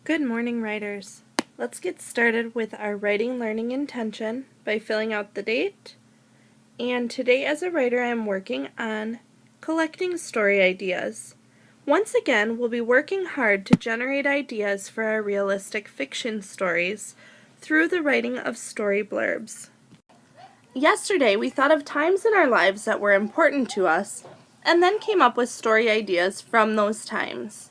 Good morning, writers. Let's get started with our writing learning intention by filling out the date. And today as a writer, I'm working on collecting story ideas. Once again, we'll be working hard to generate ideas for our realistic fiction stories through the writing of story blurbs. Yesterday, we thought of times in our lives that were important to us and then came up with story ideas from those times.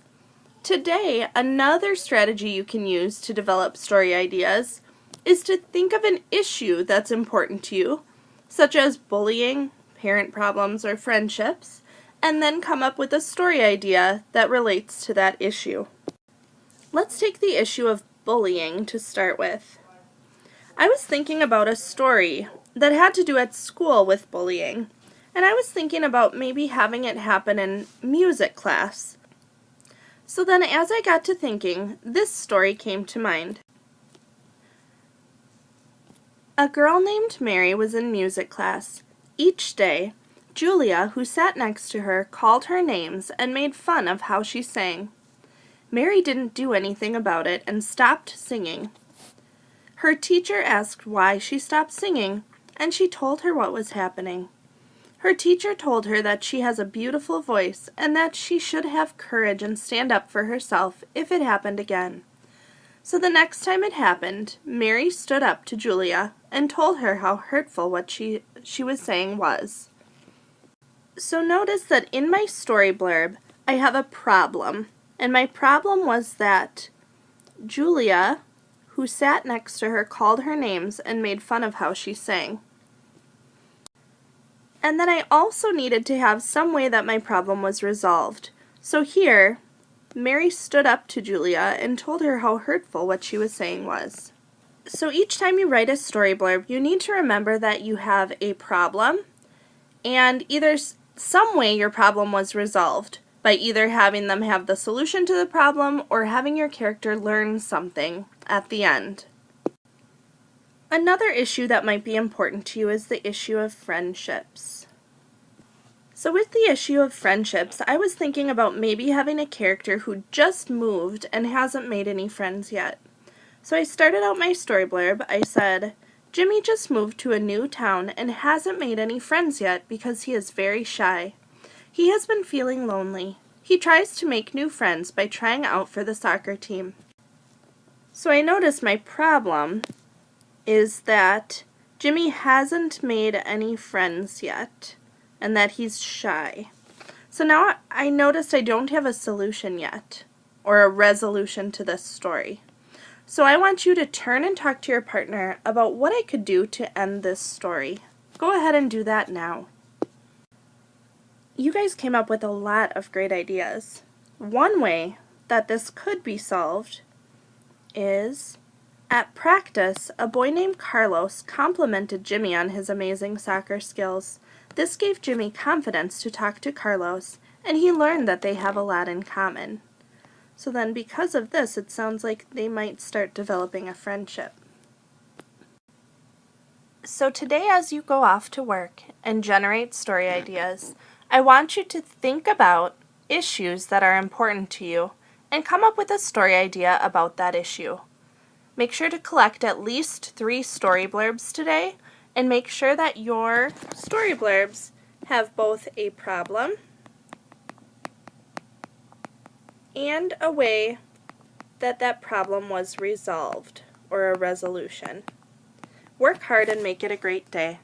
Today, another strategy you can use to develop story ideas is to think of an issue that's important to you, such as bullying, parent problems, or friendships, and then come up with a story idea that relates to that issue. Let's take the issue of bullying to start with. I was thinking about a story that had to do at school with bullying, and I was thinking about maybe having it happen in music class. So then as I got to thinking, this story came to mind. A girl named Mary was in music class. Each day, Julia, who sat next to her, called her names and made fun of how she sang. Mary didn't do anything about it and stopped singing. Her teacher asked why she stopped singing, and she told her what was happening. Her teacher told her that she has a beautiful voice and that she should have courage and stand up for herself if it happened again. So the next time it happened, Mary stood up to Julia and told her how hurtful what she was saying was. So notice that in my story blurb, I have a problem, and my problem was that Julia, who sat next to her, called her names and made fun of how she sang. And then I also needed to have some way that my problem was resolved. So here, Mary stood up to Julia and told her how hurtful what she was saying was. So each time you write a story blurb, you need to remember that you have a problem, and either some way your problem was resolved, by either having them have the solution to the problem or having your character learn something at the end. Another issue that might be important to you is the issue of friendships. So with the issue of friendships, I was thinking about maybe having a character who just moved and hasn't made any friends yet. So I started out my story blurb. I said, Jimmy just moved to a new town and hasn't made any friends yet because he is very shy. He has been feeling lonely. He tries to make new friends by trying out for the soccer team. So I noticed my problem is that Jimmy hasn't made any friends yet, and that he's shy. So now I noticed I don't have a solution yet, or a resolution to this story. So I want you to turn and talk to your partner about what I could do to end this story. Go ahead and do that now. You guys came up with a lot of great ideas. One way that this could be solved is, at practice, a boy named Carlos complimented Jimmy on his amazing soccer skills. This gave Jimmy confidence to talk to Carlos, and he learned that they have a lot in common. So then because of this, it sounds like they might start developing a friendship. So today as you go off to work and generate story ideas, I want you to think about issues that are important to you and come up with a story idea about that issue. Make sure to collect at least 3 story blurbs today, and make sure that your story blurbs have both a problem and a way that that problem was resolved, or a resolution. Work hard and make it a great day.